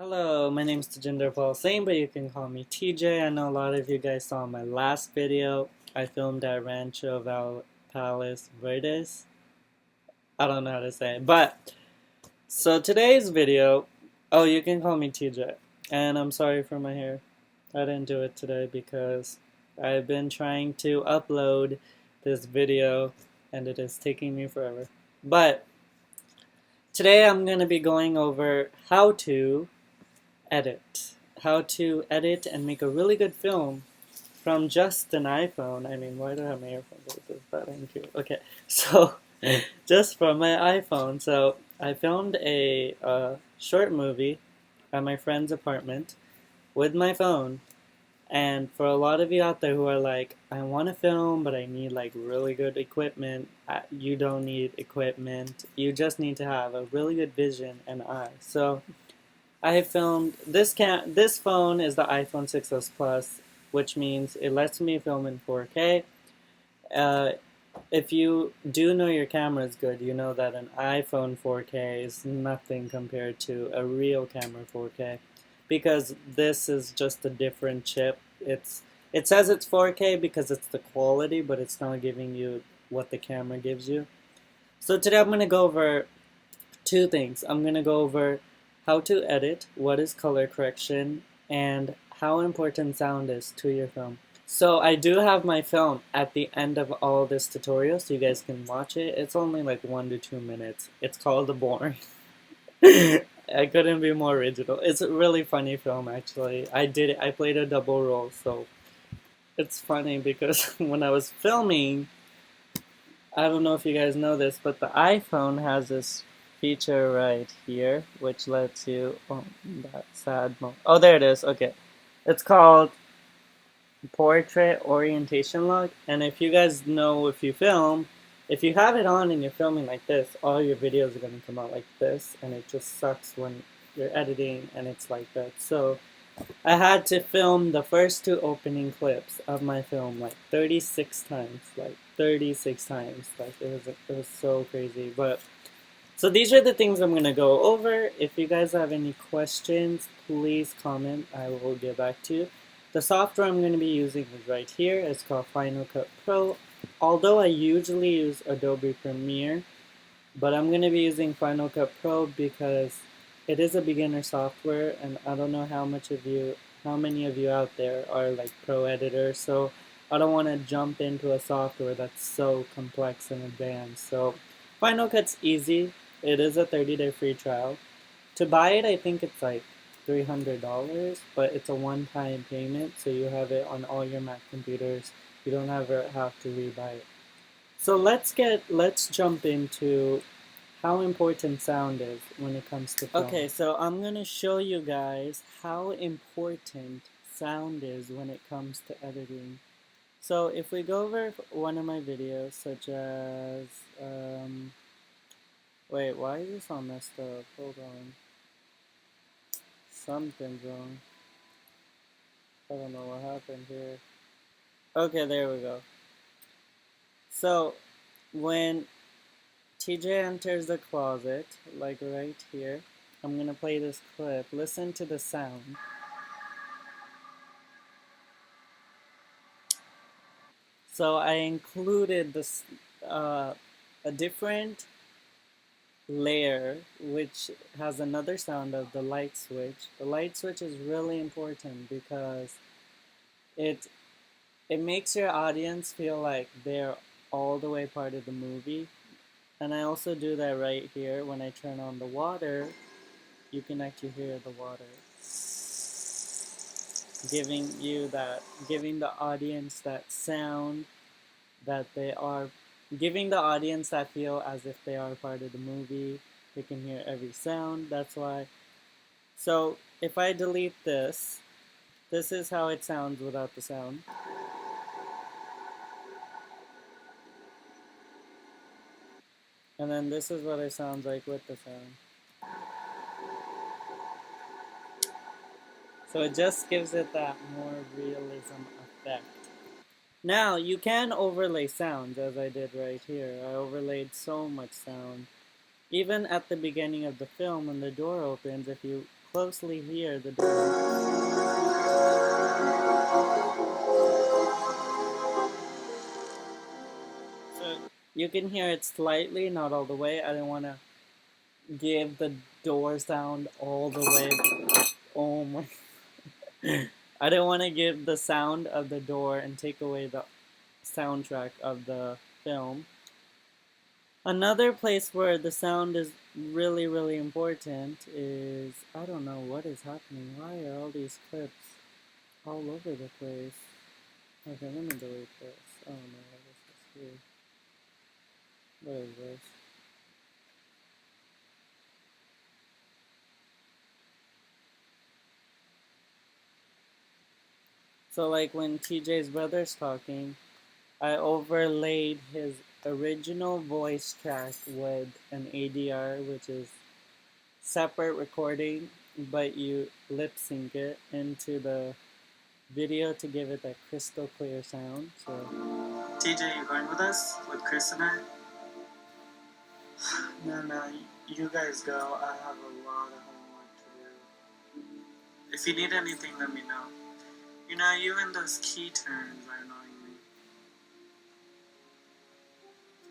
Hello, my name is Tejinder Paul Singh, but you can call me TJ. I know a lot of you guys saw my last video. I filmed at Rancho Palos Verdes. I don't know how to say it, but so today's video, oh, you can call me TJ. And I'm sorry for my hair. I didn't do it today because I've been trying to upload this video and it is taking me forever. But today I'm going to be going over how to edit. How to edit and make a really good film from just an iPhone. I mean, why do I have my earphones? Is that ain't cute? Okay, so just from my iPhone. So I filmed a short movie at my friend's apartment with my phone. And for a lot of you out there who are like, I want to film, but I need like really good equipment, you don't need equipment. You just need to have a really good vision and eye. So I filmed this phone is the iPhone 6s Plus, which means it lets me film in 4K. Uh, if you do know your camera is good, you know that an iPhone 4K is nothing compared to a real camera 4K, because this is just a different chip. It says it's 4K because it's the quality, but it's not giving you what the camera gives you. So today I'm gonna go over two things. I'm going to go over how to edit, what is color correction, and how important sound is to your film. So I do have my film at the end of all this tutorial so you guys can watch it. It's only like 1 to 2 minutes. It's called The Boring. I couldn't be more original. It's a really funny film actually. I played a double role, so it's funny because when I was filming, I don't know if you guys know this, but the iPhone has this feature right here, which lets you, oh, that sad mode. Oh, there it is. Okay. It's called Portrait Orientation Lock. And if you guys know, if you film, if you have it on and you're filming like this, all your videos are going to come out like this. And it just sucks when you're editing and it's like that. So I had to film the first two opening clips of my film like 36 times, like 36 times. Like it was so crazy. But so these are the things I'm gonna go over. If you guys have any questions, please comment. I will get back to you. The software I'm gonna be using is right here. It's called Final Cut Pro. Although I usually use Adobe Premiere, but I'm going to be using Final Cut Pro because it is a beginner software, and I don't know how many of you out there are like pro editors, so I don't want to jump into a software that's so complex and advanced. So Final Cut's easy. It is a 30-day free trial. To buy it, I think it's like $300, but it's a one-time payment, so you have it on all your Mac computers. You don't ever have to rebuy it. So let's jump into how important sound is when it comes to film. Okay, so I'm gonna show you guys how important sound is when it comes to editing. So if we go over one of my videos, such as wait, why is this all messed up? Hold on, something's wrong. I don't know what happened here. Okay, there we go. So when TJ enters the closet, like right here. I'm gonna play this clip. Listen to the sound. So I included this a different layer which has another sound of the light switch. The light switch is really important because it it makes your audience feel like they're all the way part of the movie. And I also do that right here when I turn on the water. You can actually hear the water giving the audience that sound that they are, giving the audience that feel as if they are part of the movie. They can hear every sound. That's why. So if I delete this, this is how it sounds without the sound. And then this is what it sounds like with the sound. So it just gives it that more realism effect. Now, you can overlay sounds, as I did right here. I overlaid so much sound. Even at the beginning of the film, when the door opens, if you closely hear the door. So you can hear it slightly, not all the way. I don't want to give the door sound all the way. Oh my. I don't want to give the sound of the door and take away the soundtrack of the film. Another place where the sound is really, really important is, I don't know what is happening. Why are all these clips all over the place? Okay, let me delete this. Oh no, this is weird. What is this? So like when TJ's brother's talking, I overlaid his original voice track with an ADR, which is separate recording, but you lip sync it into the video to give it that crystal clear sound. So, TJ, you going with us with Chris and I? No, you guys go. I have a lot of homework to do. If you need anything, let me know. You know, even those key turns are annoying me.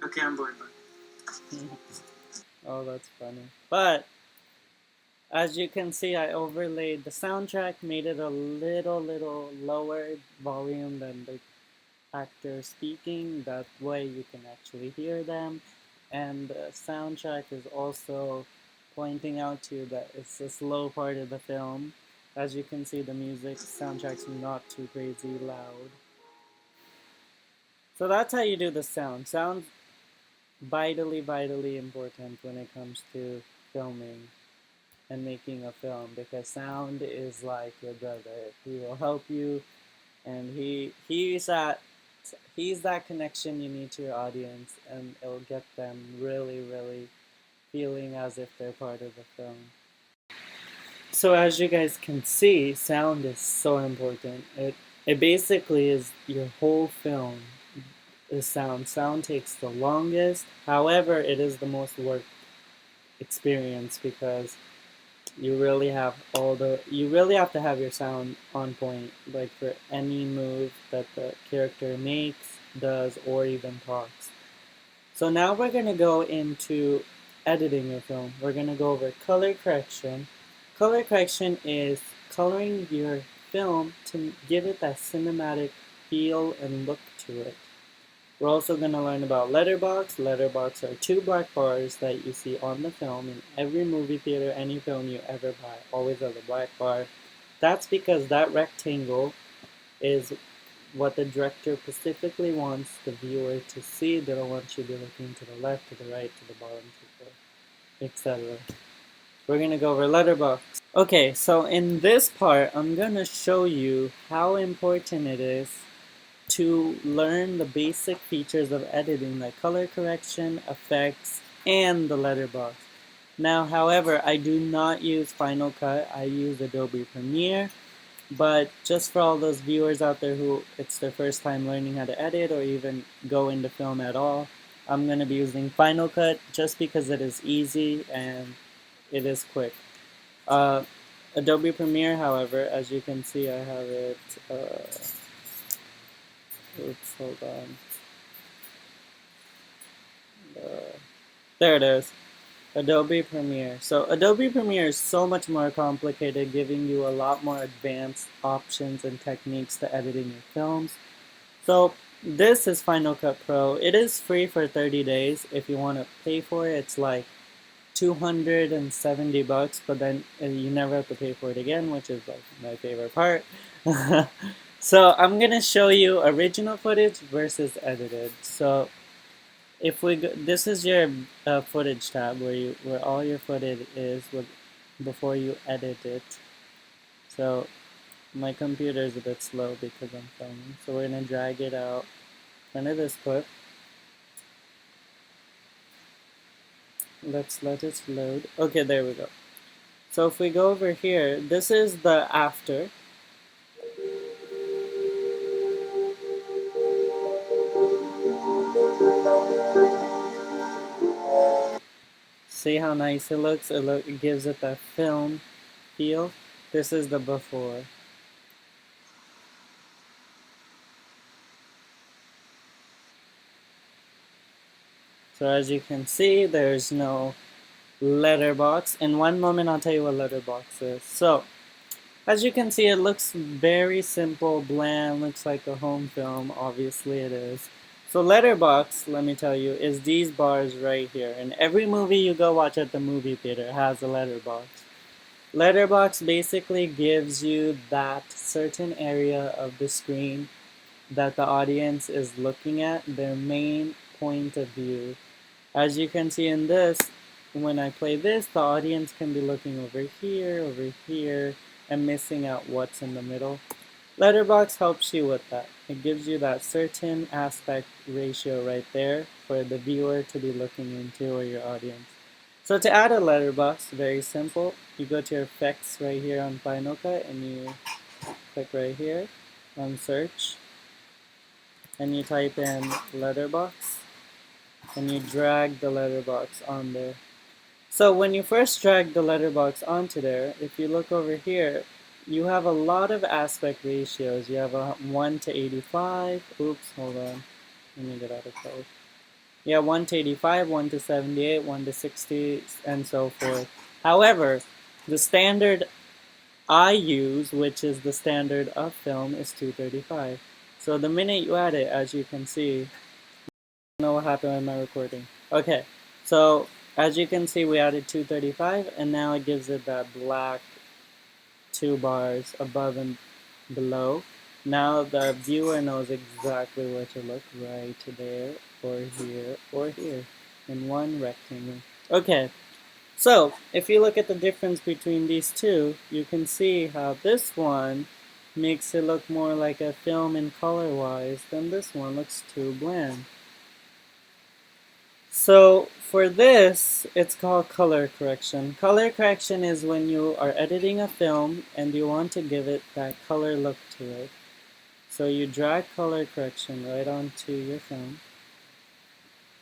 Okay, I'm bored, but. Oh, that's funny. But as you can see, I overlaid the soundtrack, made it a little lower volume than the actor speaking. That way you can actually hear them. And the soundtrack is also pointing out to you that it's a slow part of the film. As you can see, the music soundtrack's not too crazy loud. So that's how you do the sound. Sound's vitally important when it comes to filming and making a film, because sound is like your brother. He will help you, and he's that connection you need to your audience, and it'll get them really feeling as if they're part of the film. So as you guys can see, sound is so important. It basically is your whole film is sound. Sound takes the longest. However, it is the most work experience, because you really have to have your sound on point, like for any move that the character makes, does, or even talks. So now we're gonna go into editing your film. We're gonna go over color correction. Color correction is coloring your film to give it that cinematic feel and look to it. We're also going to learn about letterbox. Letterbox are two black bars that you see on the film in every movie theater, any film you ever buy. Always have a black bar. That's because that rectangle is what the director specifically wants the viewer to see. They don't want you to be looking to the left, to the right, to the bottom, to the etc. We're going to go over letterbox. Okay, so in this part, I'm going to show you how important it is to learn the basic features of editing, like color correction, effects, and the letterbox. Now, however, I do not use Final Cut. I use Adobe Premiere. But just for all those viewers out there who it's their first time learning how to edit or even go into film at all, I'm going to be using Final Cut just because it is easy and it is quick. Uh, Adobe Premiere, however, as you can see, I have it. Oops, hold on. There it is. Adobe Premiere. So Adobe Premiere is so much more complicated, giving you a lot more advanced options and techniques to editing your films. So this is Final Cut Pro. It is free for 30 days. If you want to pay for it, it's like 270 bucks, but then you never have to pay for it again, which is like my favorite part. So I'm going to show you original footage versus edited. So if we go, this is your footage tab where all your footage is before you edit it. So my computer is a bit slow because I'm filming. So we're gonna drag it out under this clip. Let's let it load. Okay, there we go. So if we go over here, this is the after. See how nice it looks? It gives it that film feel. This is the before. So as you can see, there's no letterbox. In one moment, I'll tell you what letterbox is. So, as you can see, it looks very simple, bland, looks like a home film. Obviously, it is. So, letterbox, let me tell you, is these bars right here. And every movie you go watch at the movie theater has a letterbox. Letterbox basically gives you that certain area of the screen that the audience is looking at, their main point of view. As you can see in this, when I play this, the audience can be looking over here, and missing out what's in the middle. Letterbox helps you with that. It gives you that certain aspect ratio right there for the viewer to be looking into, or your audience. So to add a letterbox, very simple. You go to your effects right here on Final Cut, and you click right here on search, and you type in letterbox, and you drag the letterbox on there. So when you first drag the letterbox onto there, if you look over here, you have a lot of aspect ratios. You have a 1 to 85. Oops, hold on. Let me get out of code. Yeah, 1 to 85, 1 to 78, 1 to 60, and so forth. However, the standard I use, which is the standard of film, is 235. So the minute you add it, as you can see, I don't know what happened with my recording. Okay, so as you can see, we added 235, and now it gives it that black 2 bars above and below. Now the viewer knows exactly where to look, right there, or here, in one rectangle. Okay, so if you look at the difference between these two, you can see how this one makes it look more like a film in color-wise than this one looks too bland. So for this, it's called color correction. Color correction is when you are editing a film and you want to give it that color look to it. So you drag color correction right onto your film,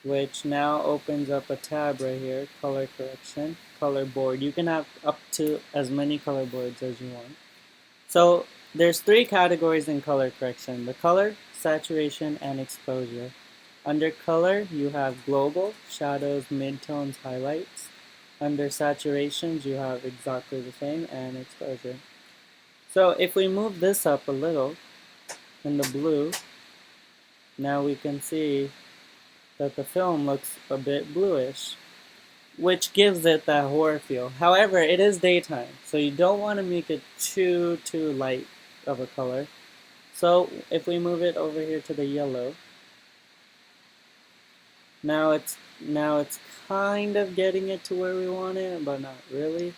which now opens up a tab right here, color correction, color board. You can have up to as many color boards as you want. So there's 3 categories in color correction: the color, saturation, and exposure. Under color, you have global, shadows, midtones, highlights. Under saturations, you have exactly the same, and exposure. So if we move this up a little, in the blue, now we can see that the film looks a bit bluish, which gives it that horror feel. However, it is daytime, so you don't want to make it too light of a color. So if we move it over here to the yellow, now it's kind of getting it to where we want it, but not really.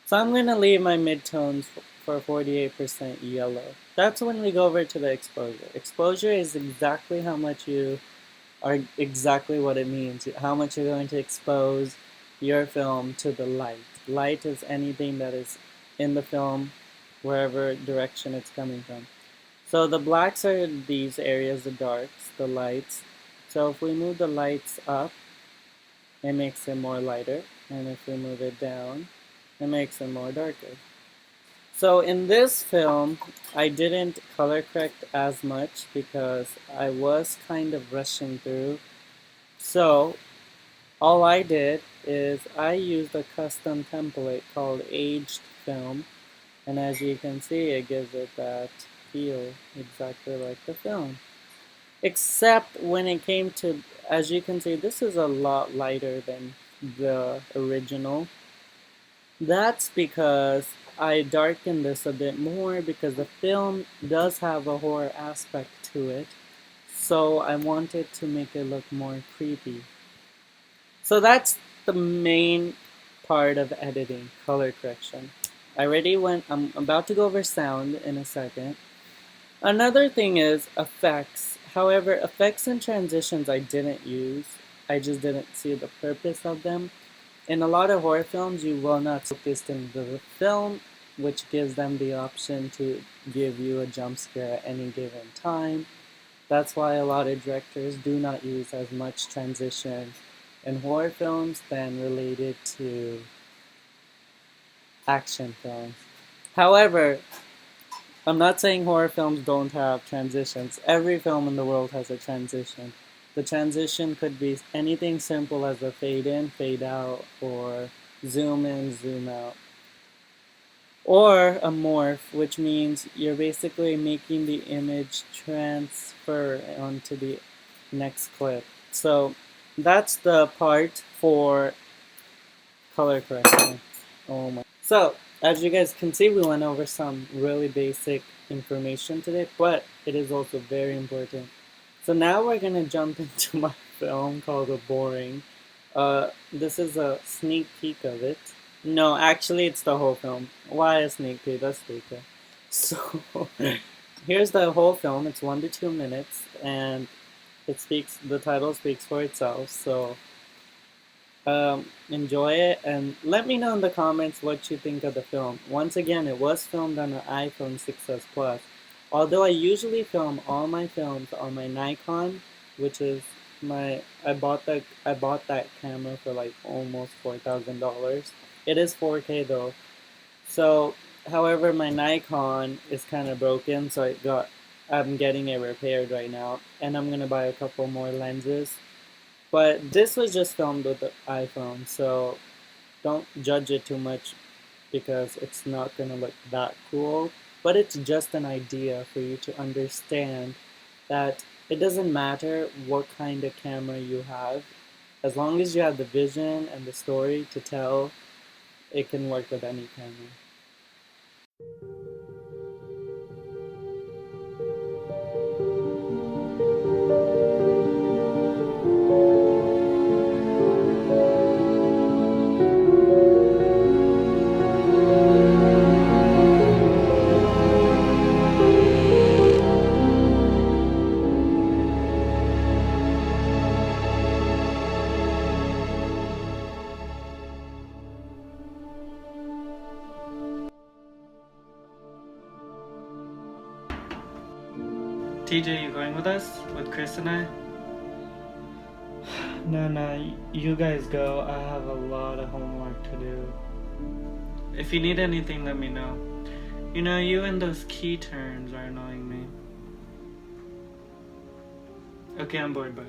So I'm going to leave my midtones for 48% yellow. That's when we go over to the exposure. Exposure is exactly how much you are, exactly what it means, how much you're going to expose your film to the light. Light is anything that is in the film, wherever direction it's coming from. So the blacks are these areas, the darks, the lights. So if we move the lights up, it makes it more lighter. And if we move it down, it makes it more darker. So in this film, I didn't color correct as much because I was kind of rushing through. So all I did is I used a custom template called Aged Film. And as you can see, it gives it that feel exactly like the film. Except when it came to, as you can see, this is a lot lighter than the original. That's because I darkened this a bit more because the film does have a horror aspect to it. So I wanted to make it look more creepy. So that's the main part of editing, color correction. I'm about to go over sound in a second. Another thing is effects. However, effects and transitions I didn't use. I just didn't see the purpose of them. In a lot of horror films, you will not focus in the film, which gives them the option to give you a jump scare at any given time. That's why a lot of directors do not use as much transition in horror films than related to action films. However, I'm not saying horror films don't have transitions. Every film in the world has a transition. The transition could be anything simple as a fade in, fade out, or zoom in, zoom out. Or a morph, which means you're basically making the image transfer onto the next clip. So that's the part for color correction. Oh my. So, as you guys can see, we went over some really basic information today, but it is also very important. So now we're gonna jump into my film called The Boring. This is a sneak peek of it. No, actually, it's the whole film. Why a sneak peek? That's stupid. So, here's the whole film. It's 1 to 2 minutes, and it speaks. The title speaks for itself. So, enjoy it and let me know in the comments what you think of the film. Once again, it was filmed on an iPhone 6s Plus. Although I usually film all my films on my Nikon, which is I bought that camera for like almost $4,000. It is 4K though. So, however, my Nikon is kind of broken, so I'm getting it repaired right now, and I'm gonna buy a couple more lenses. But this was just filmed with the iPhone, so don't judge it too much because it's not gonna look that cool. But it's just an idea for you to understand that it doesn't matter what kind of camera you have, as long as you have the vision and the story to tell, it can work with any camera. TJ, you going with us? With Chris and I? No, you guys go. I have a lot of homework to do. If you need anything, let me know. You know, you and those key turns are annoying me. Okay, I'm bored, bye.